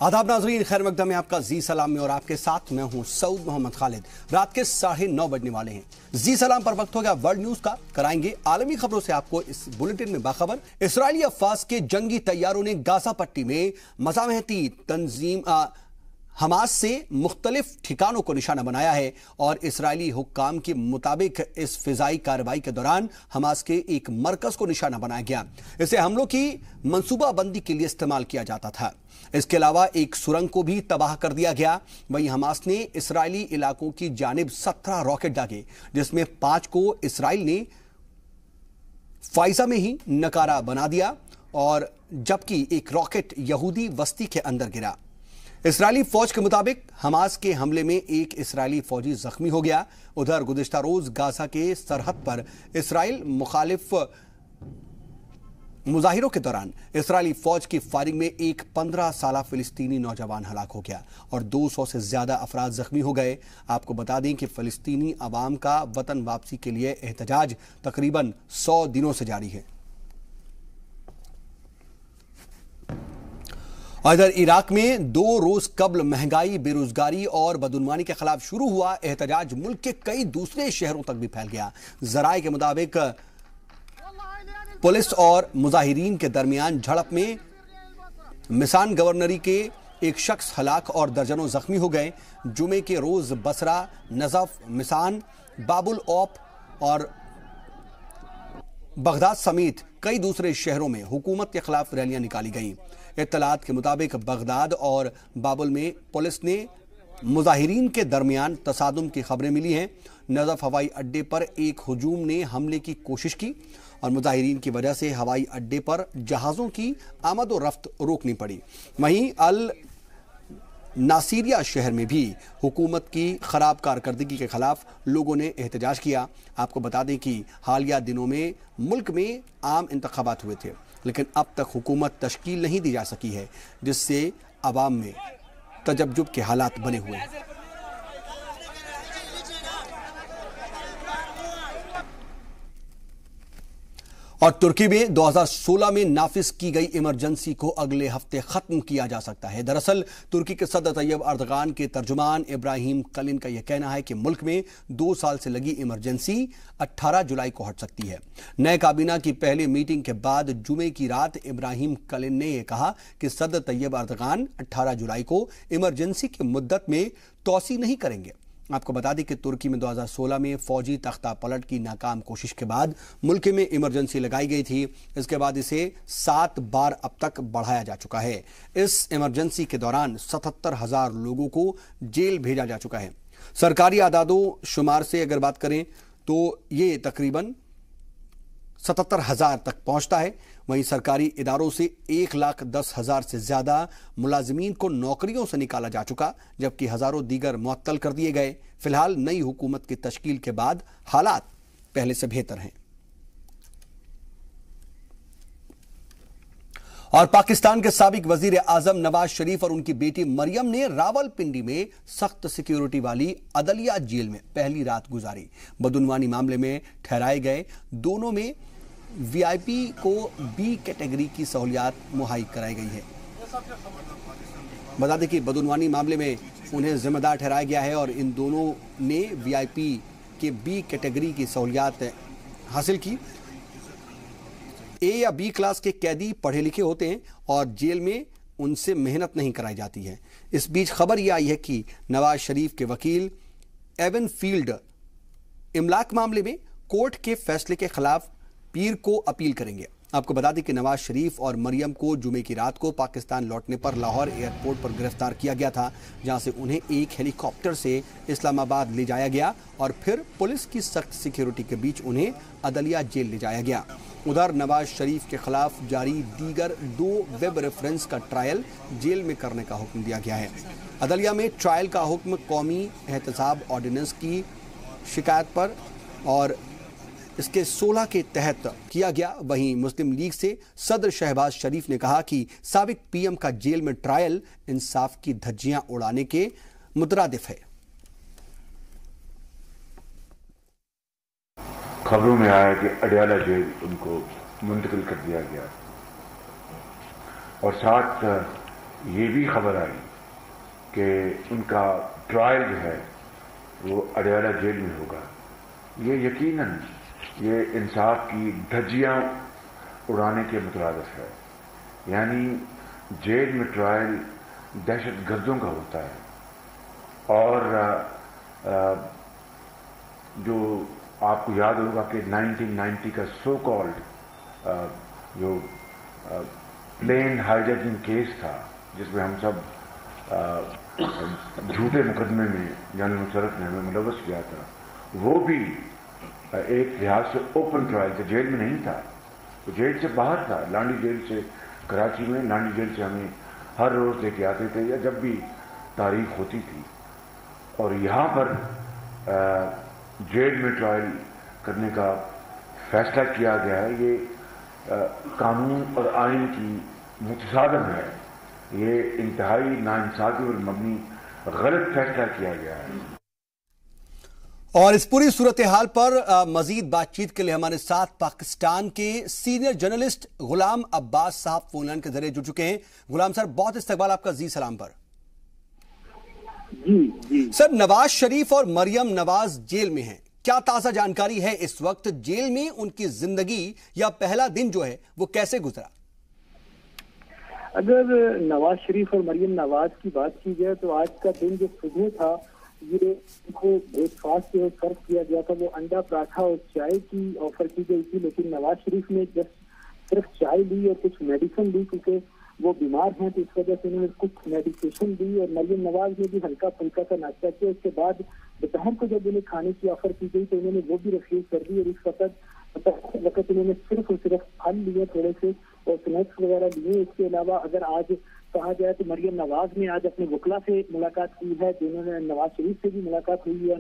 आदाब नाजरीन, खैर मकदम में आपका जी सलाम में और आपके साथ मैं हूं सऊद मोहम्मद खालिद। रात के 9:30 बजने वाले हैं। जी सलाम पर वक्त हो गया वर्ल्ड न्यूज का। कराएंगे आलमी खबरों से आपको इस बुलेटिन में बाखबर। इसराइली अफवाज के जंगी तैयारों ने गाजा पट्टी में मज़ाहमती तंजीम हमास से मुख्तलिफ ठिकानों को निशाना बनाया है और इसराइली हुक्काम के मुताबिक इस फिजाई कार्रवाई के दौरान हमास के एक मरकज को निशाना बनाया गया। इसे हमलों की मंसूबाबंदी के लिए इस्तेमाल किया जाता था। इसके अलावा एक सुरंग को भी तबाह कर दिया गया। वहीं हमास ने इसराइली इलाकों की जानिब 17 रॉकेट दागे, जिसमें 5 को इसराइल ने फाइजा में ही नकारा बना दिया और जबकि एक रॉकेट यहूदी बस्ती के अंदर गिरा। इसराइली फौज के मुताबिक हमास के हमले में एक इसराइली फौजी जख्मी हो गया। उधर गुज़िश्ता रोज गाजा के सरहद पर इसराइल मुखालिफ मुजाहिरों के दौरान इसराइली फौज की फायरिंग में एक 15 साला फिलिस्तीनी नौजवान हलाक हो गया और 200 से ज्यादा अफराद जख्मी हो गए। आपको बता दें कि फिलिस्तीनी अवाम का वतन वापसी के लिए एहतजाज तकरीबन 100 दिनों से जारी है। और इधर इराक में 2 रोज कबल महंगाई, बेरोजगारी और बदउनवानी के खिलाफ शुरू हुआ एहतजाज मुल्क के कई दूसरे शहरों तक भी फैल गया। जराये के मुताबिक पुलिस और मुजाहिरीन के दरमियान झड़प में मिसान गवर्नरी के एक शख्स हलाक और दर्जनों जख्मी हो गए। जुमे के रोज बसरा, नजफ, मिसान, बाबुल ओप और बगदाद समेत कई दूसरे शहरों में हुकूमत के खिलाफ रैलियां निकाली गईं। इत्तलात के मुताबिक बगदाद और बाबुल में पुलिस ने मुजाहिरीन के दरमियान तसादुम की खबरें मिली हैं। नजफ हवाई अड्डे पर एक हुजूम ने हमले की कोशिश की और मुजाहिरीन की वजह से हवाई अड्डे पर जहाज़ों की आमद और रफ्त रोकनी पड़ी। वहीं अल नासिरिया शहर में भी हुकूमत की खराब कारकर्दगी के खिलाफ लोगों ने एहतजाज किया। आपको बता दें कि हालिया दिनों में मुल्क में आम इंतखाबात हुए थे, लेकिन अब तक हुकूमत तश्कील नहीं दी जा सकी है, जिससे अवाम में तजब्जुब के हालात बने हुए हैं। और तुर्की में 2016 में नाफिज की गई इमरजेंसी को अगले हफ्ते खत्म किया जा सकता है। दरअसल तुर्की के सदर तैयब अर्दगान के तर्जुमान इब्राहिम कलिन का यह कहना है कि मुल्क में 2 साल से लगी इमरजेंसी 18 जुलाई को हट सकती है। नए काबीना की पहली मीटिंग के बाद जुमे की रात इब्राहिम कलिन ने यह कहा कि सदर तैयब अर्दगान 18 जुलाई को इमरजेंसी की मुद्दत में तोसी नहीं करेंगे। आपको बता दें कि तुर्की में 2016 में फौजी तख्ता पलट की नाकाम कोशिश के बाद मुल्क में इमरजेंसी लगाई गई थी। इसके बाद इसे 7 बार अब तक बढ़ाया जा चुका है। इस इमरजेंसी के दौरान 77,000 लोगों को जेल भेजा जा चुका है। सरकारी आदादो शुमार से अगर बात करें तो ये तकरीबन 77,000 तक पहुंचता है। वहीं सरकारी इदारों से 1,10,000 से ज्यादा मुलाजिमीन को नौकरियों से निकाला जा चुका, जबकि हजारों दीगर मुअत्तल कर दिए गए। फिलहाल नई हुकूमत की तश्कील के बाद हालात पहले से बेहतर हैं। और पाकिस्तान के साबिक वजीर आजम नवाज शरीफ और उनकी बेटी मरियम ने रावलपिंडी में सख्त सिक्योरिटी वाली अदलिया जेल में पहली रात गुजारी। बदउनवानी मामले में ठहराए गए दोनों में वीआईपी को बी कैटेगरी की सहूलियात मुहैया कराई गई है। बता दें कि बदउनवानी मामले में उन्हें जिम्मेदार ठहराया गया है और इन दोनों ने वीआईपी के बी कैटेगरी की सहूलियात हासिल की। ए या बी क्लास के कैदी पढ़े लिखे होते हैं और जेल में उनसे मेहनत नहीं कराई जाती है। इस बीच खबर यह आई है कि नवाज शरीफ के वकील एवन फील्ड इमलाक मामले में कोर्ट के फैसले के खिलाफ पीर को अपील करेंगे। आपको बता दें कि नवाज शरीफ और मरियम को जुमे की रात को पाकिस्तान लौटने पर लाहौर एयरपोर्ट पर गिरफ्तार किया गया था, जहां से उन्हें एक हेलीकॉप्टर से इस्लामाबाद ले जाया गया और फिर पुलिस की सख्त सिक्योरिटी के बीच उन्हें अदलिया जेल ले जाया गया। उधर नवाज शरीफ के खिलाफ जारी दीगर 2 वेब रेफरेंस का ट्रायल जेल में करने का हुक्म दिया गया है। अदलिया में ट्रायल का हुक्म कौमी एहतसाब ऑर्डिनेंस की शिकायत पर और इसके 16 के तहत किया गया। वहीं मुस्लिम लीग से सदर शहबाज शरीफ ने कहा कि साबिक पीएम का जेल में ट्रायल इंसाफ की धज्जियां उड़ाने के मुतरादिफ है। खबरों में आया कि अडयाला जेल उनको मुंतकिल कर दिया गया और साथ ये भी खबर आई कि उनका ट्रायल जो है वो अडयाला जेल में होगा। ये यकीनन ये इंसाफ की धज्जियां उड़ाने के मुतरादिफ है। यानी जेल में ट्रायल दहशत गर्दों का होता है और जो आपको याद होगा कि 1990 का सो कॉल्ड जो प्लेन हाईजैकिंग केस था जिसमें हम सब झूठे मुकदमे में जनरल मुशर्रफ ने हमें मुलव्वस किया था, वो भी एक लिहाज से ओपन ट्रायल था, जेल में नहीं था, तो जेल से बाहर था। लांडी जेल से, कराची में लांडी जेल से हमें हर रोज लेके आते थे या जब भी तारीख होती थी। और यहाँ पर जेल में ट्रायल करने का फैसला किया गया है। ये कानून और आइन की मुतसादम है। ये इंतहाई नाइंसाफी और मबनी गलत फैसला किया गया है। और इस पूरी सूरत हाल पर मजीद बातचीत के लिए हमारे साथ पाकिस्तान के सीनियर जर्नलिस्ट गुलाम अब्बास साहब फोन लाइन के जरिए जुड़ चुके हैं। गुलाम सर, बहुत इस्तकबाल आपका जी सलाम पर। जी सर, नवाज शरीफ और मरियम नवाज जेल में हैं, क्या ताजा जानकारी है इस वक्त जेल में उनकी जिंदगी या पहला दिन जो है वो कैसे गुजरा? अगर नवाज शरीफ और मरियम नवाज की बात की जाए तो आज का दिन जो सुबह था, ये उनको ब्रेकफास्ट जो सर्व किया गया था वो अंडा पराठा और चाय की ऑफर की गई थी, लेकिन नवाज शरीफ ने जस्ट सिर्फ चाय ली और कुछ मेडिसिन ली क्योंकि वो बीमार हैं, तो इस वजह से उन्होंने कुछ मेडिकेशन दी। और मरियम नवाज ने भी हल्का फुल्का सा नाश्ता किया। उसके बाद दोपहर को जब उन्हें खाने की ऑफर की गई तो उन्होंने वो भी रिफ्यूज कर दी और इस वक्त उन्होंने सिर्फ और सिर्फ फल लिए थोड़े से और स्नैक्स वगैरह लिए। इसके अलावा अगर आज कहा जाए तो मरियम नवाज ने आज अपने वकला से मुलाकात की है, जिन्होंने नवाज शरीफ से भी मुलाकात हुई है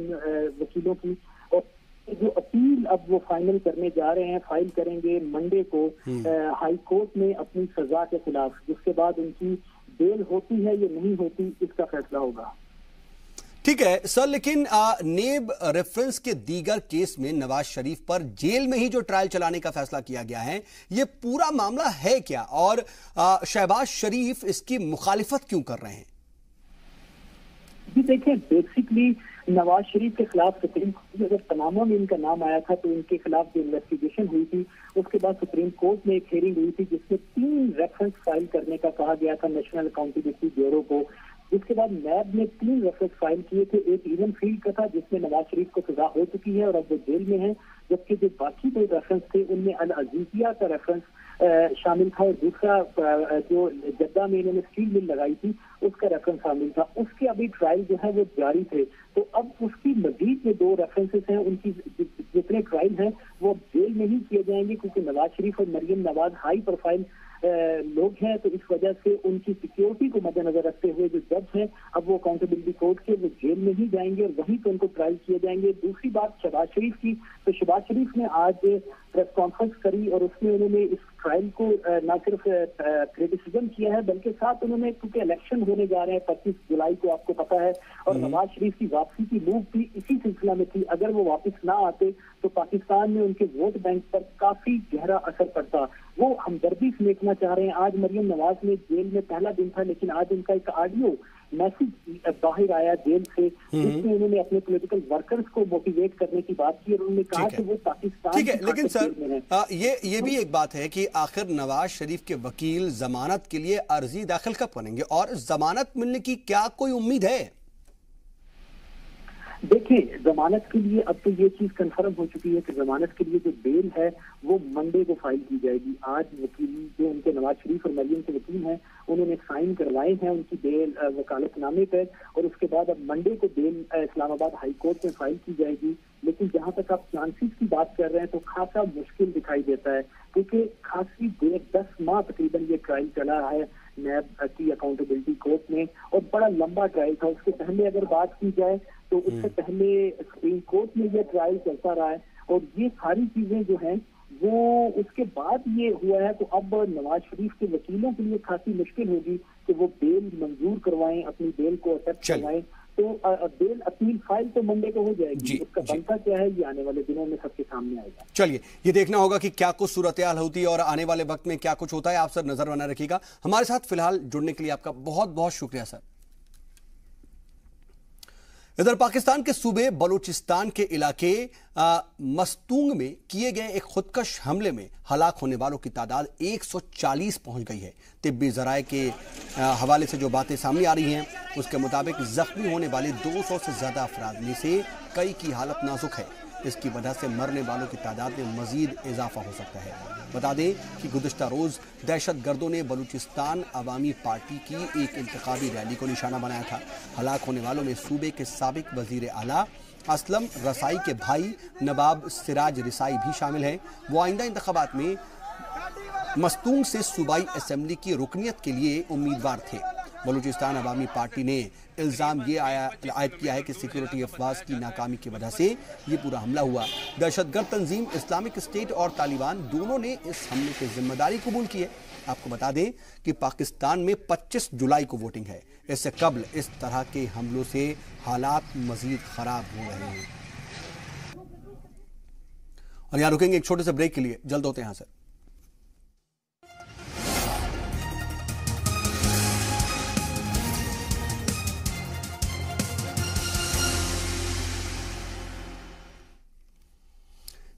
वकीलों की, और जो अपील अब वो फाइनल करने जा रहे हैं, फाइल करेंगे मंडे को हाई कोर्ट में अपनी सजा के खिलाफ, जिसके बाद उनकी बेल होती है या नहीं होती इसका फैसला होगा। ठीक है सर, लेकिन नेब रेफरेंस के दीगर केस में नवाज शरीफ पर जेल में ही जो ट्रायल चलाने का फैसला किया गया है, ये पूरा मामला है क्या और शहबाज शरीफ इसकी मुखालिफत क्यों कर रहे हैं? जी देखिए, बेसिकली नवाज शरीफ के खिलाफ सुप्रीम कोर्ट में अगर तमामों में इनका नाम आया था तो इनके खिलाफ जो इन्वेस्टिगेशन हुई थी उसके बाद सुप्रीम कोर्ट में एक हेयरिंग हुई थी जिसमें 3 रेफरेंस फाइल करने का कहा गया था नेशनल अकाउंटेबिलिटी ब्यूरो को। जिसके बाद नैब ने 3 रेफरेंस फाइल किए थे। एक इवन फील्ड का था जिसमें नवाज शरीफ को सजा हो चुकी है और अब वो जेल में है, जबकि जो बाकी 2 रेफरेंस थे उनमें अल अजीजिया का रेफरेंस शामिल था और दूसरा जो जद्दा में इन्होंने स्टील मिल लगाई थी उसका रेफरेंस शामिल था। उसके अभी ट्रायल जो है वो जारी थे, तो अब उसकी मजीद जो 2 रेफरेंसेस हैं उनकी जितने ट्रायल हैं वो अब जेल में ही किए जाएंगे, क्योंकि नवाज शरीफ और मरियम नवाज हाई प्रोफाइल लोग हैं, तो इस वजह से उनकी सिक्योरिटी को मद्देनजर रखते हुए जो जज हैं अब वो अकाउंटेबिलिटी कोर्ट के वो जेल में ही जाएंगे और वहीं पर उनको ट्रायल किए जाएंगे। दूसरी बात शहबाज शरीफ की, तो शहबाज शरीफ ने आज प्रेस कॉन्फ्रेंस करी और उसमें उन्होंने इस ट्रायल को न सिर्फ क्रिटिसिज्म किया है बल्कि साथ उन्होंने, क्योंकि इलेक्शन होने जा रहे हैं 25 जुलाई को आपको पता है, और नवाज शरीफ की वापसी की मूव भी इसी सिलसिला में थी। अगर वो वापस ना आते तो पाकिस्तान में उनके वोट बैंक पर काफी गहरा असर पड़ता। वो हमदर्दी समेटना चाह रहे हैं। आज मरियम नवाज ने जेल में पहला दिन था, लेकिन आज उनका एक ऑडियो मैसेज बाहर आया जेल से जिसमें उन्होंने अपने पॉलिटिकल वर्कर्स को मोटिवेट करने की बात की और उन्होंने कहा कि वो पाकिस्तान। ठीक है, लेकिन सर ये भी एक बात है कि आखिर नवाज शरीफ के वकील जमानत के लिए अर्जी दाखिल कब करेंगे और जमानत मिलने की क्या कोई उम्मीद है? देखिए, जमानत के लिए अब तो ये चीज कंफर्म हो चुकी है कि जमानत के लिए जो बेल है वो मंडे को फाइल की जाएगी। आज वकील जो उनके नवाज शरीफ और मरियम के वकील हैं उन्होंने साइन करवाए हैं उनकी बेल वकालतनामे पर, और उसके बाद अब मंडे को बेल इस्लामाबाद हाई कोर्ट में फाइल की जाएगी। लेकिन जहां तक आप चांसेस की बात कर रहे हैं तो खासा मुश्किल दिखाई देता है, क्योंकि खासी देर 10 माह तकरीबन ये ट्रायल चला है नैब की अकाउंटेबिलिटी कोर्ट में और बड़ा लंबा ट्रायल था। उसके पहले अगर बात की जाए तो उससे पहले सुप्रीम कोर्ट में यह ट्रायल चलता रहा है और ये सारी चीजें जो हैं वो उसके बाद ये हुआ है। तो अब नवाज शरीफ के वकीलों के लिए खासी मुश्किल होगी कि वो बेल मंजूर करवाएं, अपनी बेल को एक्सेप्ट करवाएं। तो बेल अपील फाइल तो मंडे को हो जाएगी। उसका बनता क्या है ये आने वाले दिनों में सबके सामने आएगा। चलिए ये देखना होगा कि क्या कुछ सूरत-ए-हाल होती है और आने वाले वक्त में क्या कुछ होता है। आप सर नजर बनाए रखिएगा। हमारे साथ फिलहाल जुड़ने के लिए आपका बहुत बहुत शुक्रिया सर। इधर पाकिस्तान के सूबे बलूचिस्तान के इलाके मस्तूंग में किए गए एक खुदकश हमले में हलाक होने वालों की तादाद 140 पहुंच गई है। तिब्बी जराए के हवाले से जो बातें सामने आ रही हैं उसके मुताबिक जख्मी होने वाले 200 से ज्यादा अफराद में से कई की हालत नाजुक है। इसकी वजह से मरने वालों की तादाद में मजीद इजाफा हो सकता है। बता दें कि गुज़िश्ता रोज दहशतगर्दों ने बलूचिस्तान अवामी पार्टी की एक इंतखाबी रैली को निशाना बनाया था। हलाक होने वालों में सूबे के साबिक वजीर आला असलम रसाई के भाई नवाब सिराज रसाई भी शामिल हैं। वो आइंदा इंतखाबात में मस्तूंग से सूबाई असेंबली की रुकनियत के लिए उम्मीदवार थे। बलूचिस्तान अवामी पार्टी ने इल्ज़ाम ये आयद किया है कि सिक्योरिटी अफवाज की नाकामी की वजह से ये पूरा हमला हुआ। दहशतगर्द तंजीम इस्लामिक स्टेट और तालिबान दोनों ने इस हमले की जिम्मेदारी कबूल की है। आपको बता दें कि पाकिस्तान में 25 जुलाई को वोटिंग है। इससे कबल इस तरह के हमलों से हालात मजीद खराब हो रहे हैं। और यहां रुकेंगे एक छोटे से ब्रेक के लिए, जल्द होते हैं यहां से।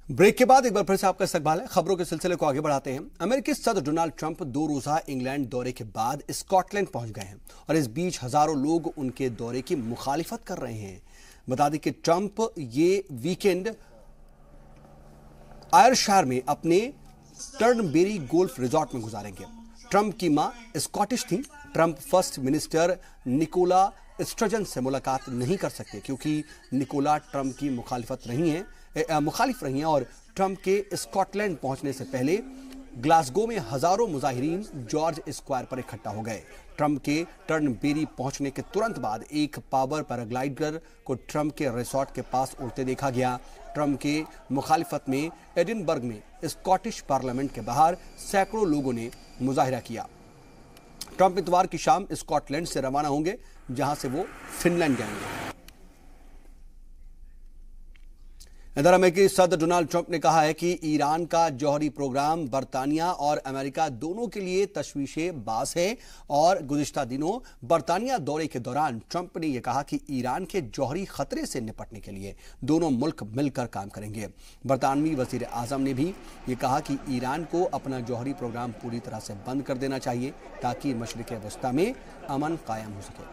ब्रेक के बाद एक बार फिर से आपका इस्तकबाल है। खबरों के सिलसिले को आगे बढ़ाते हैं। अमेरिकी सदर डोनाल्ड ट्रंप 2 रोजा इंग्लैंड दौरे के बाद स्कॉटलैंड पहुंच गए हैं और इस बीच हजारों लोग उनके दौरे की मुखालिफत कर रहे हैं। बता दें कि ट्रंप ये वीकेंड आयरशायर में अपने टर्नबेरी गोल्फ रिजॉर्ट में गुजारेंगे। ट्रंप की मां स्कॉटिश थी। Trump first minister Nicola Sturgeon से मुलाकात नहीं कर सकते क्योंकि निकोला ट्रंप की मुखालिफ रही हैं और ट्रंप के स्कॉटलैंड पहुंचने से पहले ग्लासगो में हजारों मुजाहिरीन जॉर्ज स्क्वायर पर इकट्ठा हो गए। ट्रंप के टर्नबेरी पहुंचने के तुरंत बाद एक पावर पैराग्लाइडर को ट्रंप के रिसोर्ट के पास उड़ते देखा गया। ट्रंप के मुखालिफत में एडिनबर्ग में स्कॉटिश पार्लियामेंट के बाहर सैकड़ों लोगों ने मुजाहिरा किया। ट्रंप इतवार की शाम स्कॉटलैंड से रवाना होंगे जहां से वो फिनलैंड जाएंगे। इधर अमेरिकी सदर डोनाल्ड ट्रंप ने कहा है कि ईरान का जौहरी प्रोग्राम बरतानिया और अमेरिका दोनों के लिए तशवीशे बास है और गुज़िश्ता दिनों बरतानिया दौरे के दौरान ट्रंप ने यह कहा कि ईरान के जौहरी खतरे से निपटने के लिए दोनों मुल्क मिलकर काम करेंगे। बरतानवी वजीर आजम ने भी ये कहा कि ईरान को अपना जौहरी प्रोग्राम पूरी तरह से बंद कर देना चाहिए ताकि मशरिक़ वस्ता में अमन कायम हो सके।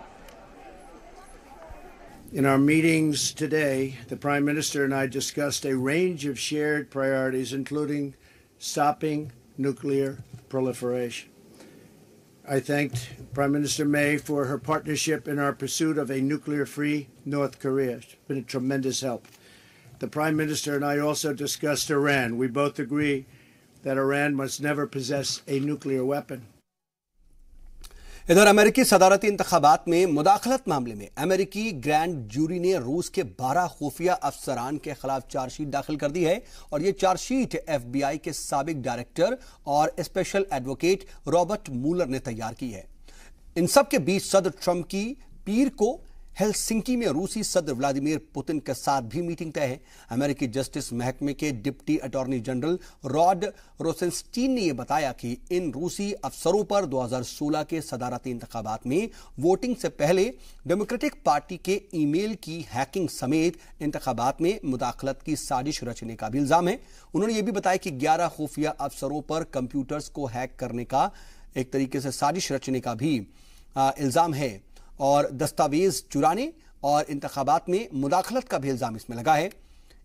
In our meetings today, the Prime Minister and I discussed a range of shared priorities, including stopping nuclear proliferation. I thanked Prime Minister May for her partnership in our pursuit of a nuclear-free North Korea. It's been a tremendous help. The Prime Minister and I also discussed Iran. We both agree that Iran must never possess a nuclear weapon. इधर अमेरिकी सदारती इंतखाबात में मुदाखलत मामले में अमेरिकी grand jury ने रूस के 12 खुफिया अफसरान के खिलाफ चार्जशीट दाखिल कर दी है और ये चार्जशीट FBI के साबिक डायरेक्टर और स्पेशल एडवोकेट रॉबर्ट मूलर ने तैयार की है। इन सब के बीच सदर ट्रंप की पीर को हेलसिंकी में रूसी सदर व्लादिमीर पुतिन के साथ भी मीटिंग तय है। अमेरिकी जस्टिस महकमे के डिप्टी अटॉर्नी जनरल रॉड रोसेनस्टीन ने यह बताया कि इन रूसी अफसरों पर 2016 के सदारती इंतखाबात में वोटिंग से पहले डेमोक्रेटिक पार्टी के ईमेल की हैकिंग समेत इंतखाबात में मुदाखलत की साजिश रचने का भी इल्जाम है। उन्होंने यह भी बताया कि 11 खुफिया अफसरों पर कंप्यूटर्स को हैक करने का एक तरीके से साजिश रचने का भी इल्जाम है और दस्तावेज चुराने और इंतखाबात में मुदाखलत का भी इल्जाम इसमें लगा है।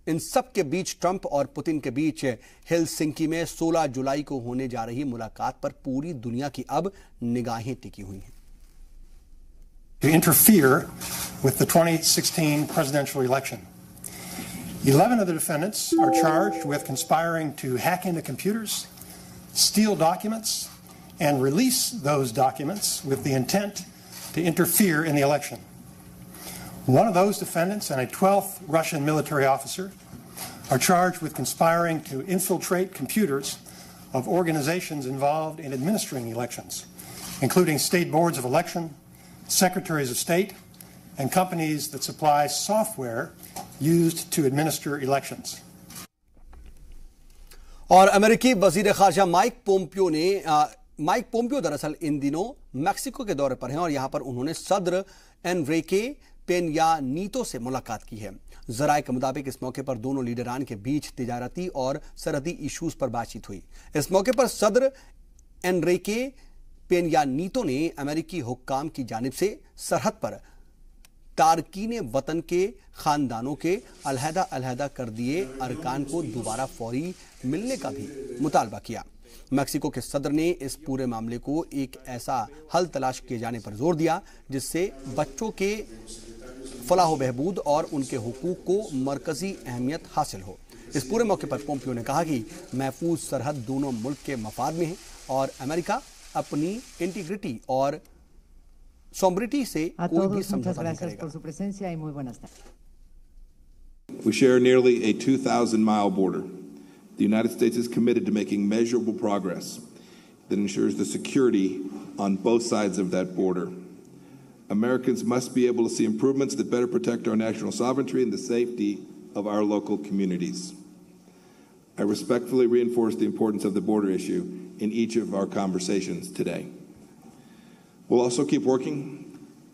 इन सब के बीच ट्रंप और पुतिन के बीच हेलसिंकी में 16 जुलाई को होने जा रही मुलाकात पर पूरी दुनिया की अब निगाहें टिकी हुई हैं। To interfere with the 2016 presidential election. 11 of the defendants are charged with conspiring to hack into computers, steal documents, and release those documents with the intent to interfere in the election. One of those defendants and a 12th Russian military officer are charged with conspiring to infiltrate computers of organizations involved in administering elections, including state boards of election, secretaries of state, and companies that supply software used to administer elections. और अमेरिकी वजीर खारजा Mike Pompeo दरअसल इन दिनों Mexico के दौरे पर हैं और यहां पर उन्होंने सदर एनरिके पेन्या नीतो से मुलाकात की है। जराये के मुताबिक इस मौके पर दोनों लीडरान के बीच तिजारती और सरहदी इश्यूज पर बातचीत हुई। इस मौके पर सदर एनरिके पेन्या नीतो ने अमेरिकी हुक्काम की जानिब से सरहद पर तारकीने वतन के खानदानों के अलहदा कर दिए अरकान को दोबारा फौरी मिलने का भी मुतालबा किया। मैक्सिको के सदर ने इस पूरे मामले को एक ऐसा हल तलाश किए जाने पर जोर दिया जिससे बच्चों के फलाह बहबूद और उनके हुकूक को मरकजी अहमियत हासिल हो। इस पूरे मौके पर पोम्पियो ने कहा कि महफूज सरहद दोनों मुल्क के मफाद में है और अमेरिका अपनी इंटीग्रिटी और सोम्ब्रिटी से कोई भी समझौता नहीं करेगा। We share nearly a 2,000-mile border. The United States is committed to making measurable progress that ensures the security on both sides of that border. Americans must be able to see improvements that better protect our national sovereignty and the safety of our local communities. I respectfully reinforce the importance of the border issue in each of our conversations today. We'll also keep working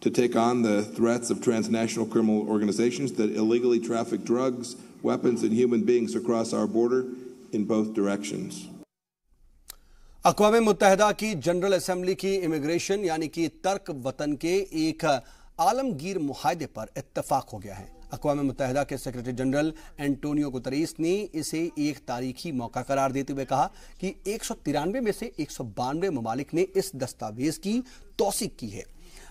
to take on the threats of transnational criminal organizations that illegally traffic drugs, weapons, and human beings across our border in both directions. अक़वाम मुत्तहिदा की general assembly की immigration यानी कि तर्क वतन के एक आलमगीर मुआहदे पर इत्तफाक हो गया है। अक़वाम मुत्तहिदा के सेक्रेटरी जनरल एंटोनियो गुतरेस ने इसे एक तारीखी मौका करार देते हुए कहा कि 193 में से 192 ममालिक ने इस दस्तावेज की तौसीक की है।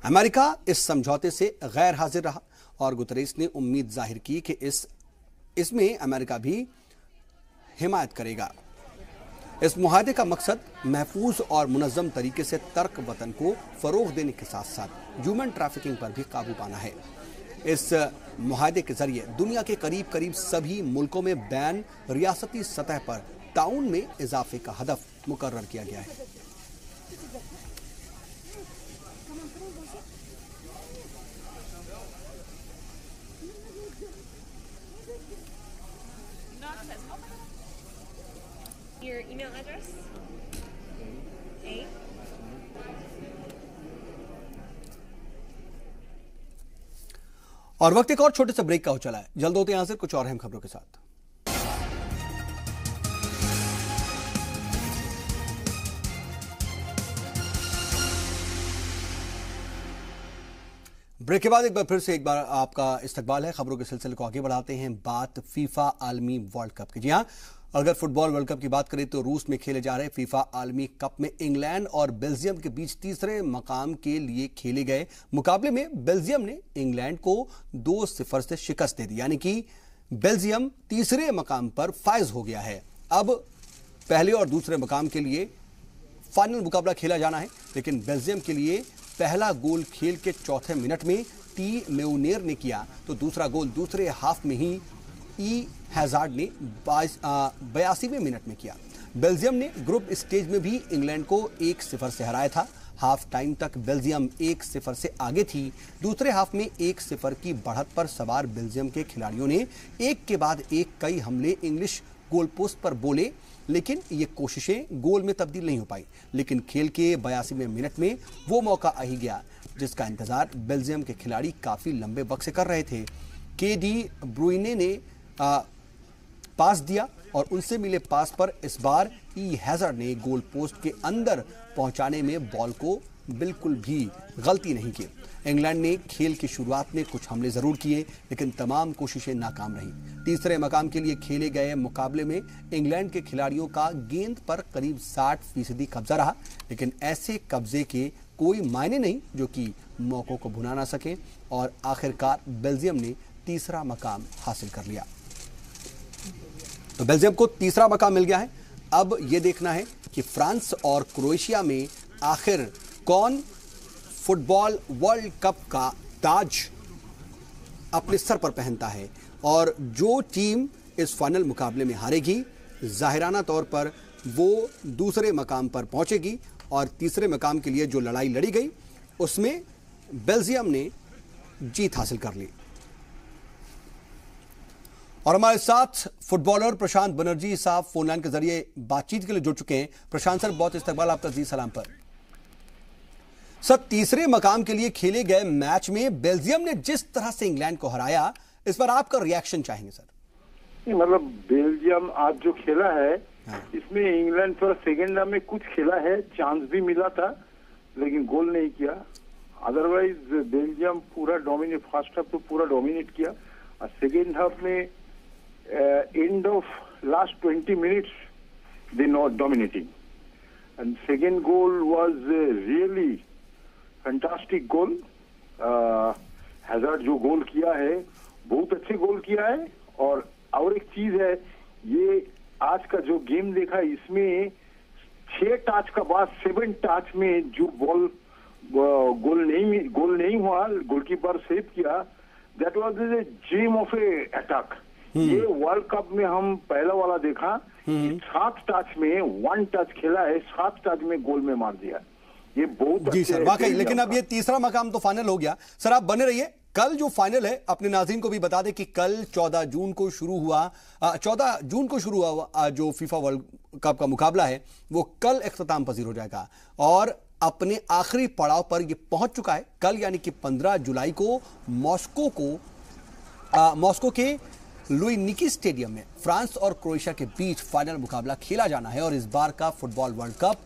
अमेरिका इस समझौते से गैर हाजिर रहा और गुतरेस ने उम्मीद जाहिर की कि इसमें अमेरिका भी हिमायत करेगा। इस मुआहदे का मकसद महफूज और मुनज़्ज़म तरीके से तर्क वतन को फरोग देने के साथ साथ ह्यूमन ट्रैफिकिंग पर भी काबू पाना है। इस मुआहदे के जरिए दुनिया के करीब सभी मुल्कों में बैन रियासती सतह पर ताउन में इजाफे का हदफ मुकर्रर किया गया है। Your email address? और वक्त एक और छोटे से ब्रेक का हो चला है। जल्द होते हैं यहां से कुछ और अहम खबरों के साथ। ब्रेक के बाद एक बार आपका इस्तकबाल है। खबरों के सिलसिले को आगे बढ़ाते हैं। बात फीफा आलमी वर्ल्ड कप की। जी हां, अगर फुटबॉल वर्ल्ड कप की बात करें तो रूस में खेले जा रहे फीफा आलमी कप में इंग्लैंड और बेल्जियम के बीच तीसरे मकाम के लिए खेले गए मुकाबले में बेल्जियम ने इंग्लैंड को 2-0 से शिकस्त दे दी, यानी कि बेल्जियम तीसरे मकाम पर फाइज हो गया है। अब पहले और दूसरे मकाम के लिए फाइनल मुकाबला खेला जाना है, लेकिन बेल्जियम के लिए पहला गोल खेल के चौथे मिनट में टी मेउनेर ने किया तो दूसरा गोल दूसरे हाफ में ही ई हैजार्ड ने 82वें मिनट में किया। बेल्जियम ने ग्रुप स्टेज में भी इंग्लैंड को 1-0 से हराया था। हाफ टाइम तक बेल्जियम 1-0 से आगे थी। दूसरे हाफ में 1-0 की बढ़त पर सवार बेल्जियम के खिलाड़ियों ने एक के बाद एक कई हमले इंग्लिश गोल पोस्ट पर बोले, लेकिन ये कोशिशें गोल में तब्दील नहीं हो पाई। लेकिन खेल के 82वें मिनट में वो मौका आ ही गया जिसका इंतजार बेल्जियम के खिलाड़ी काफी लंबे वक्त से कर रहे थे। केडी ब्रुइने ने पास दिया और उनसे मिले पास पर इस बार ई हैजार्ड ने गोल पोस्ट के अंदर पहुंचाने में बॉल को बिल्कुल भी गलती नहीं की। इंग्लैंड ने खेल की शुरुआत में कुछ हमले जरूर किए, लेकिन तमाम कोशिशें नाकाम रहीं। तीसरे मकाम के लिए खेले गए मुकाबले में इंग्लैंड के खिलाड़ियों का गेंद पर करीब 60% कब्जा रहा, लेकिन ऐसे कब्जे के कोई मायने नहीं जो कि मौकों को भुना ना सके और आखिरकार बेल्जियम ने तीसरा मकाम हासिल कर लिया। तो बेल्जियम को तीसरा मकाम मिल गया है। अब यह देखना है कि फ्रांस और क्रोएशिया में आखिर कौन फुटबॉल वर्ल्ड कप का ताज अपने सर पर पहनता है और जो टीम इस फाइनल मुकाबले में हारेगी जाहिराना तौर पर वो दूसरे मकाम पर पहुंचेगी और तीसरे मकाम के लिए जो लड़ाई लड़ी गई उसमें बेल्जियम ने जीत हासिल कर ली। और हमारे साथ फुटबॉलर प्रशांत बनर्जी साहब फोन लाइन के जरिए बातचीत के लिए जुड़ चुके हैं। प्रशांत सर, बहुत इस्तकबाल आपका जी सलाम पर। सर, तीसरे मकाम के लिए खेले गए मैच में बेल्जियम ने जिस तरह से इंग्लैंड को हराया, इस पर आपका रिएक्शन चाहेंगे सर। मतलब बेल्जियम आज जो खेला है, इसमें इंग्लैंड पर सेकेंड हाफ में कुछ खेला है, चांस भी मिला था लेकिन गोल नहीं किया। अदरवाइज बेल्जियम पूरा डोमिनेट, फर्स्ट हाफ तो पूरा डोमिनेट किया और सेकेंड हाफ में end of last 20 minutes they not dominating and second goal was really fantastic goal. Hazard जो गोल किया है बहुत अच्छे गोल किया है। और एक चीज है, ये आज का जो गेम देखा, इसमें 6 टच का बाद 7 टच में जो बॉल गोल नहीं हुआ, गोलकीपर सेव किया, that was the gem of a attack. ये वर्ल्ड कप में हम पहला वाला देखा, 7 टच में 1 टच खेला है, 7 टच में गोल में मार दिया। ये बहुत जी सर, वाकई। लेकिन अब ये तीसरा मकाम तो फाइनल हो गया। सर, आप बने रहिए। कल जो फाइनल है, अपने नाज़रीन को भी बता दें कि कल 14 जून को शुरू हुआ जो फीफा वर्ल्ड कप का मुकाबला है, वो कल इख्तिताम पजीर हो जाएगा और अपने आखिरी पड़ाव पर ये पहुंच चुका है। कल यानी कि 15 जुलाई को मॉस्को के लुइनिकी स्टेडियम में फ्रांस और क्रोएशिया के बीच फाइनल मुकाबला खेला जाना है। और इस बार का फुटबॉल वर्ल्ड कप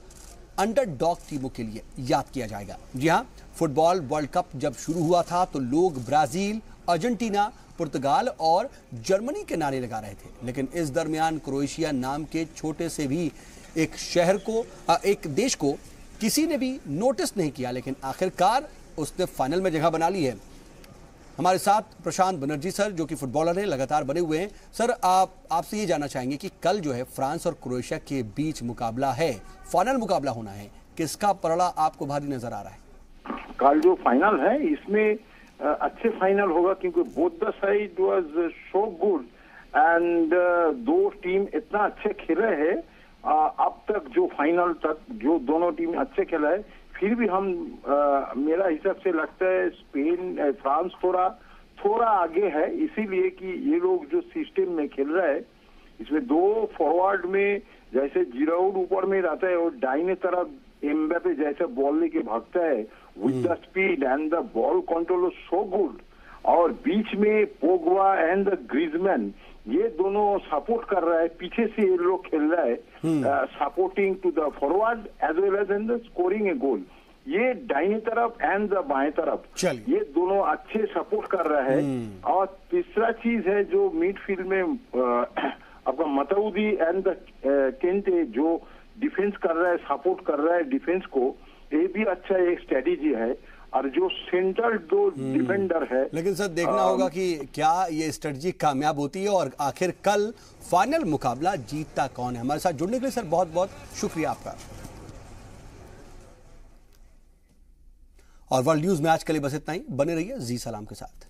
अंडरडॉग टीमों के लिए याद किया जाएगा। जी हां, फुटबॉल वर्ल्ड कप जब शुरू हुआ था तो लोग ब्राजील, अर्जेंटीना, पुर्तगाल और जर्मनी के नारे लगा रहे थे, लेकिन इस दरमियान क्रोएशिया नाम के छोटे से भी एक देश को किसी ने भी नोटिस नहीं किया, लेकिन आखिरकार उसने फाइनल में जगह बना ली है। हमारे साथ प्रशांत बनर्जी सर, जो कि फुटबॉलर हैं, लगातार बने हुए हैं। सर, आपसे ये जानना चाहेंगे कि कल जो है फ्रांस और क्रोएशिया के बीच मुकाबला है, फाइनल मुकाबला होना है, किसका पलड़ा आपको भारी नजर आ रहा है? कल जो फाइनल है इसमें अच्छे फाइनल होगा, क्योंकि both the side was so good and दो टीम इतना अच्छे खेले हैं अब तक। जो फाइनल तक जो दोनों टीम अच्छे खेला है, फिर भी हम मेरा हिसाब से लगता है फ्रांस थोड़ा आगे है, इसीलिए कि ये लोग जो सिस्टम में खेल रहा है, इसमें 2 फॉरवर्ड में जैसे जिराउड ऊपर में रहता है और दाहिने तरफ एम्बापे जैसे बॉल लेके भागता है with the speed and the ball control so good. और बीच में पोगबा एंड द ग्रीजमैन, ये दोनों सपोर्ट कर रहा है, पीछे से ये लोग खेल रहा है, supporting to the forward as well as in the scoring a goal. ये दाहिनी तरफ एंड द बाएं तरफ ये दोनों अच्छे सपोर्ट कर रहा है। और तीसरा चीज है जो मिडफील्ड में आपका मतउदी एंड द केंटे जो डिफेंस कर रहा है, सपोर्ट कर रहा है डिफेंस को, ये भी अच्छा एक स्ट्रेटेजी है। और जो सेंटर दो डिफेंडर है, लेकिन सर देखना होगा कि क्या ये स्ट्रेटजी कामयाब होती है और आखिर कल फाइनल मुकाबला जीतता कौन है। हमारे साथ जुड़ने के लिए सर बहुत बहुत शुक्रिया आपका। और वर्ल्ड न्यूज में आज के लिए बस इतना ही। बने रहिए जी सलाम के साथ।